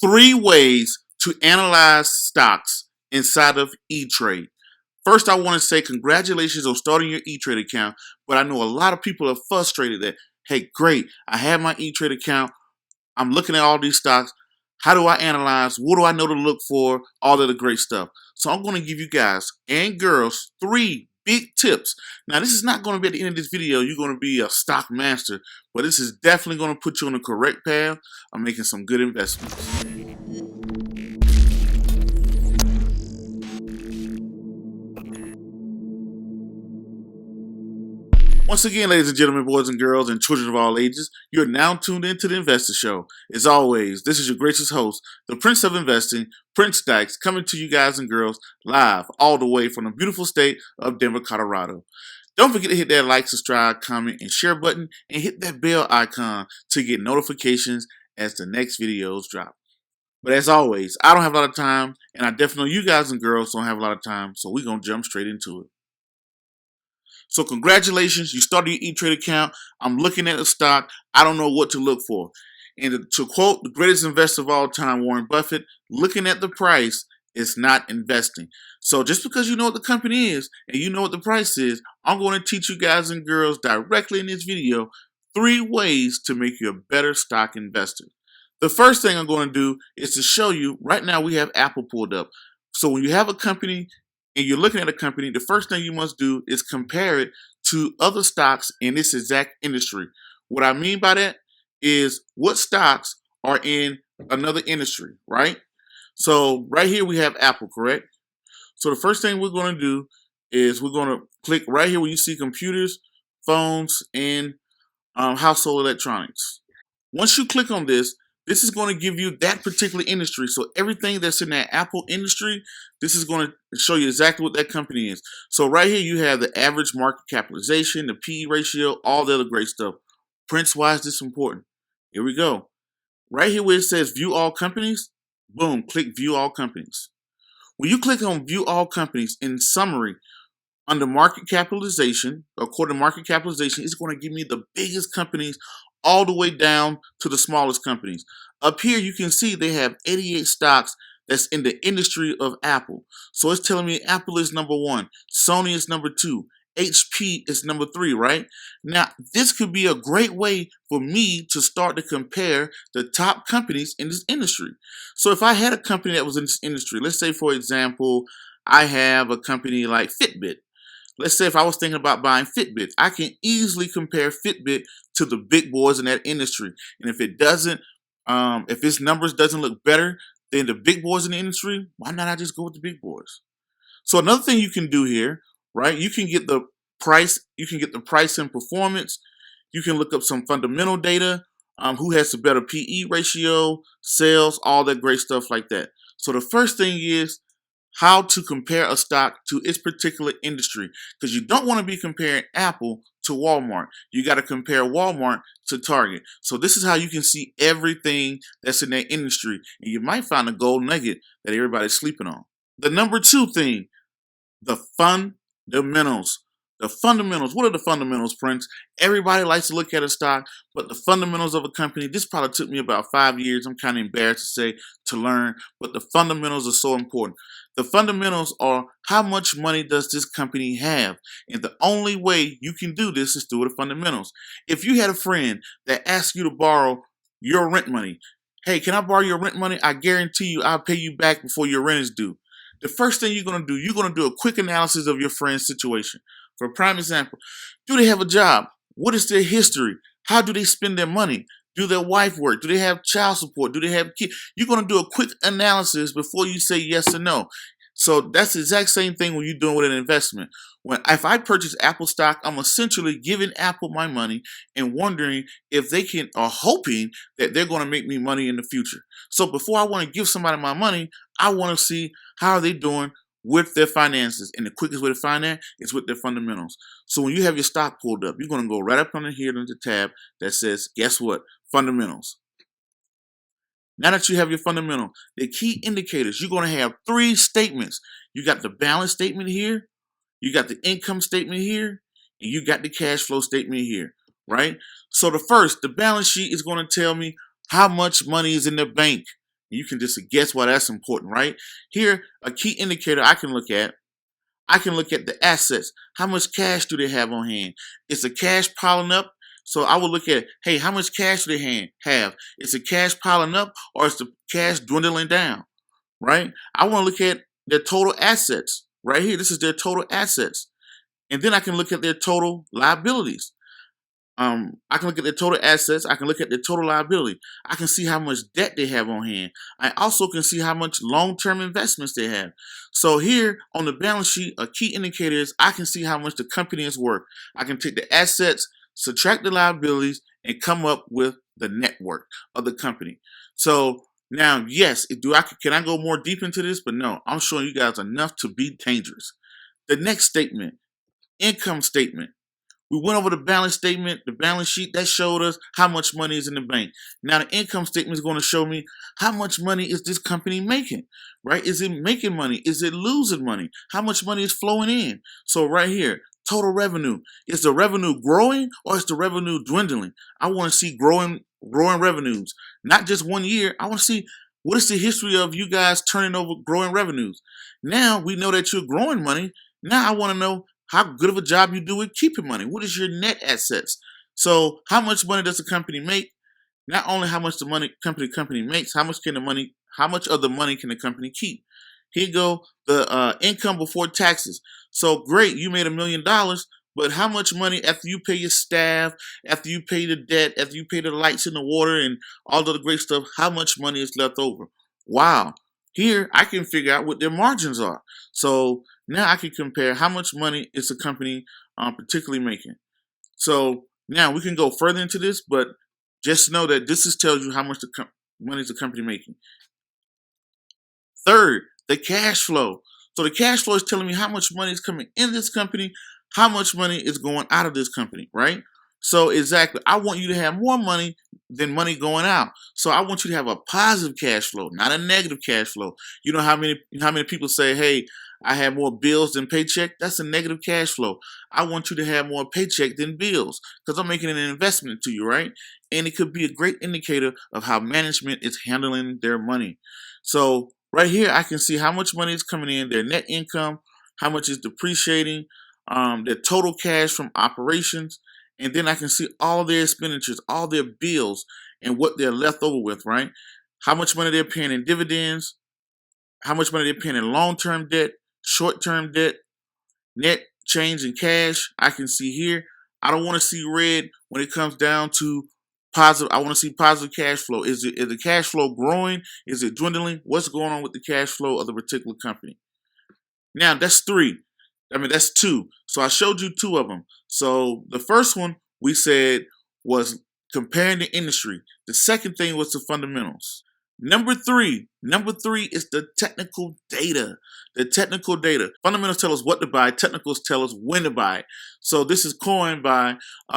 3 ways to analyze stocks inside of ETrade. First, I want to say congratulations on starting your ETrade account, but I know a lot of people are frustrated that, hey, great, I have my ETrade account, I'm looking at all these stocks, how do I analyze, what do I know to look for, all of the great stuff. So I'm going to give you guys and girls 3 big tips. Now, this is not going to be at the end of this video, you're going to be a stock master, but this is definitely going to put you on the correct path of making some good investments. Once again, ladies and gentlemen, boys and girls, and children of all ages, you are now tuned into the Investor Show. As always, this is your gracious host, the Prince of Investing, Prince Dykes, coming to you guys and girls live all the way from the beautiful state of Denver, Colorado. Don't forget to hit that like, subscribe, comment, and share button, and hit that bell icon to get notifications as the next videos drop. But as always, I don't have a lot of time, and I definitely know you guys and girls don't have a lot of time, so we're going to jump straight into it. So congratulations, you started your E-Trade account. I'm looking at the stock. I don't know what to look for. And to quote the greatest investor of all time, Warren Buffett, looking at the price is not investing. So just because you know what the company is and you know what the price is, I'm going to teach you guys and girls directly in this video 3 ways to make you a better stock investor. The first thing I'm going to do is to show you, right now we have Apple pulled up. So when you have a company and you're looking at a company, the first thing you must do is compare it to other stocks in this exact industry. What I mean by that is what stocks are in another industry, right? So right here we have Apple, correct? So the first thing we're going to do is we're going to click right here where you see computers, phones, and household electronics. Once you click on this, this is going to give you that particular industry. So everything that's in that Apple industry, this is going to show you exactly what that company is. So right here, you have the average market capitalization, the PE ratio, all the other great stuff. Prince, why is this important? Here we go. Right here where it says view all companies, boom, click view all companies. When you click on view all companies, in summary, under market capitalization, according to market capitalization, it's going to give me the biggest companies all the way down to the smallest companies. Up here, you can see they have 88 stocks that's in the industry of Apple. So it's telling me Apple is number 1, Sony is number 2, HP is number 3, right? Now, this could be a great way for me to start to compare the top companies in this industry. So if I had a company that was in this industry, let's say, for example, I have a company like Fitbit. Let's say if I was thinking about buying Fitbit, I can easily compare Fitbit to the big boys in that industry. And if it doesn't, if its numbers doesn't look better than the big boys in the industry, why not I just go with the big boys? So another thing you can do here, right? You can get the price. You can get the price and performance. You can look up some fundamental data. Who has the better PE ratio, sales, all that great stuff like that. So the first thing is how to compare a stock to its particular industry, because you don't want to be comparing Apple to Walmart. You got to compare Walmart to Target. So this is how you can see everything that's in that industry, and you might find a gold nugget that everybody's sleeping on. The number 2 thing, the fundamentals. The fundamentals. What are the fundamentals, Prince? Everybody likes to look at a stock, but the fundamentals of a company, this probably took me about 5 years, I'm kind of embarrassed to say, to learn, but the fundamentals are so important. The fundamentals are how much money does this company have? And the only way you can do this is through the fundamentals. If you had a friend that asked you to borrow your rent money, hey, can I borrow your rent money? I guarantee you I'll pay you back before your rent is due. The first thing you're going to do, you're going to do a quick analysis of your friend's situation. For a prime example, do they have a job? What is their history? How do they spend their money? Do their wife work? Do they have child support? Do they have kids? You're going to do a quick analysis before you say yes or no. So that's the exact same thing when you're doing with an investment. If I purchase Apple stock, I'm essentially giving Apple my money and wondering if they can, or hoping that they're going to make me money in the future. So before I want to give somebody my money, I want to see how are they doing with their finances. And the quickest way to find that is with their fundamentals. So when you have your stock pulled up, you're going to go right up under here into the tab that says, guess what? Fundamentals. Now that you have your fundamental, the key indicators, you're going to have 3 statements. You got the balance statement here, you got the income statement here, and you got the cash flow statement here, right? So the balance sheet is going to tell me how much money is in the bank. You can just guess why that's important, right? Here, a key indicator I can look at. I can look at the assets. How much cash do they have on hand? Is the cash piling up? So I would look at, hey, how much cash do they have? Is the cash piling up or is the cash dwindling down? Right? I want to look at their total assets. Right here, this is their total assets. And then I can look at their total liabilities. I can look at their total assets. I can look at their total liability. I can see how much debt they have on hand. I also can see how much long-term investments they have. So here on the balance sheet, a key indicator is I can see how much the company is worth. I can take the assets, subtract the liabilities, and come up with the net worth of the company. So now, yes, can I go more deep into this? But no, I'm showing you guys enough to be dangerous. The next statement, income statement. We went over the balance statement, the balance sheet that showed us how much money is in the bank. Now the income statement is going to show me how much money is this company making, right? Is it making money? Is it losing money? How much money is flowing in? So right here, total revenue. Is the revenue growing or is the revenue dwindling? I want to see growing revenues, not just 1 year. I want to see what is the history of you guys turning over growing revenues. Now we know that you're growing money. Now I want to know how good of a job you do with keeping money. What is your net assets? So how much money does the company make? Not only how much the company makes, how much of the money can the company keep? Here you go, the income before taxes. So great, you made $1 million, but how much money after you pay your staff, after you pay the debt, after you pay the lights and the water and all of the great stuff, how much money is left over? Wow. Here, I can figure out what their margins are. So now I can compare how much money is the company particularly making. So now we can go further into this, but just know that this tells you how much money is the company making. Third, the cash flow. So the cash flow is telling me how much money is coming in this company, how much money is going out of this company, right? So exactly, I want you to have more money than money going out. So I want you to have a positive cash flow, not a negative cash flow. You know how many people say, hey, I have more bills than paycheck? That's a negative cash flow. I want you to have more paycheck than bills because I'm making an investment to you, right? And it could be a great indicator of how management is handling their money. So right here, I can see how much money is coming in, their net income, how much is depreciating, their total cash from operations, and then I can see all their expenditures, all their bills, and what they're left over with, right? How much money they're paying in dividends, how much money they're paying in long-term debt, short-term debt, net change in cash. I can see here. I don't want to see red when it comes down to positive. I want to see positive cash flow. Is the cash flow growing? Is it dwindling? What's going on with the cash flow of the particular company? Now that's three. That's two. So I showed you two of them. So the first one we said was comparing the industry. The second thing was the fundamentals. Number three is the technical data. The technical data. Fundamentals tell us what to buy. Technicals tell us when to buy. So this is coined by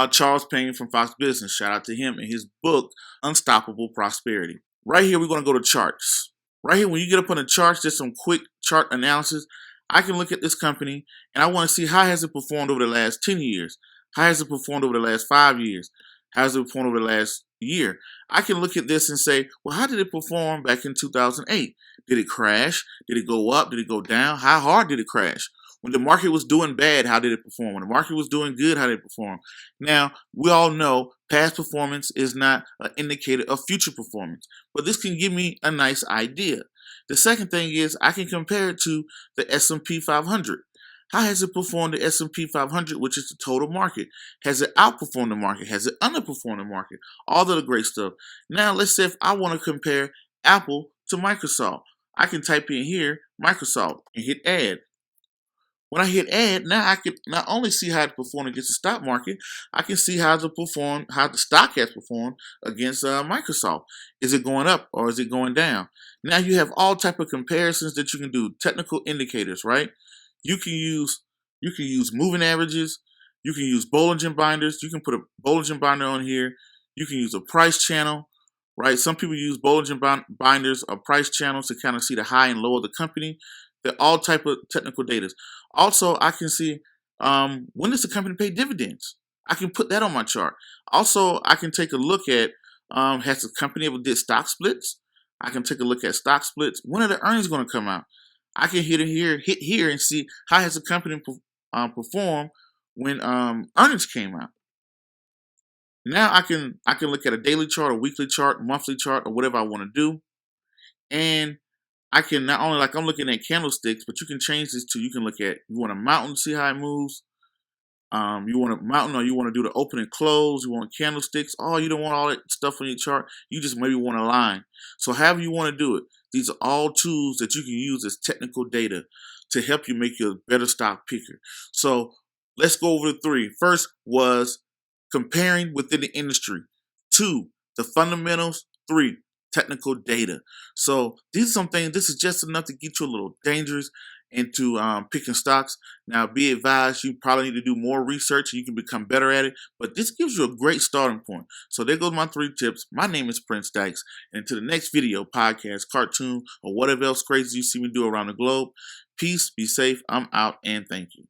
Charles Payne from Fox Business. Shout out to him and his book, Unstoppable Prosperity. Right here, we're going to go to charts. Right here, when you get up on the charts, there's some quick chart analysis. I can look at this company and I want to see how has it performed over the last 10 years? How has it performed over the last 5 years? How has it performed over the last year? I can look at this and say, well, how did it perform back in 2008? Did it crash? Did it go up? Did it go down? How hard did it crash? When the market was doing bad, how did it perform? When the market was doing good, how did it perform? Now, we all know past performance is not an indicator of future performance, but this can give me a nice idea. The second thing is I can compare it to the S&P 500. How has it performed the S&P 500, which is the total market? Has it outperformed the market? Has it underperformed the market? All of the great stuff. Now, let's say if I want to compare Apple to Microsoft, I can type in here Microsoft and hit add. When I hit add, now I can not only see how it performed against the stock market, I can see how the stock has performed against Microsoft. Is it going up or is it going down? Now you have all type of comparisons that you can do, technical indicators, right? You can use moving averages. You can use Bollinger Binders. You can put a Bollinger Binder on here. You can use a price channel, right? Some people use Bollinger Binders or price channels to kind of see the high and low of the company. They're all type of technical data. Also, I can see when does the company pay dividends. I can put that on my chart. Also, I can take a look at has the company ever did stock splits? I can take a look at stock splits. When are the earnings going to come out? I can hit here, and see how has the company performed when earnings came out. Now I can look at a daily chart, a weekly chart, monthly chart, or whatever I want to do, and I can not only, like I'm looking at candlesticks, but you can change this to, you can look at, you want a mountain, see how it moves. You want a mountain, or you want to do the open and close. You want candlesticks. Oh, you don't want all that stuff on your chart. You just maybe want a line. So however you want to do it, these are all tools that you can use as technical data to help you make you a better stock picker. So let's go over the three. First was comparing within the industry. 2, the fundamentals. 3, technical data. So these are some things, this is just enough to get you a little dangerous into picking stocks. Now, be advised, you probably need to do more research and you can become better at it, but this gives you a great starting point. So there goes my 3 tips. My name is Prince Dykes, and to the next video, podcast, cartoon, or whatever else crazy you see me do around the globe, peace, be safe, I'm out, and thank you.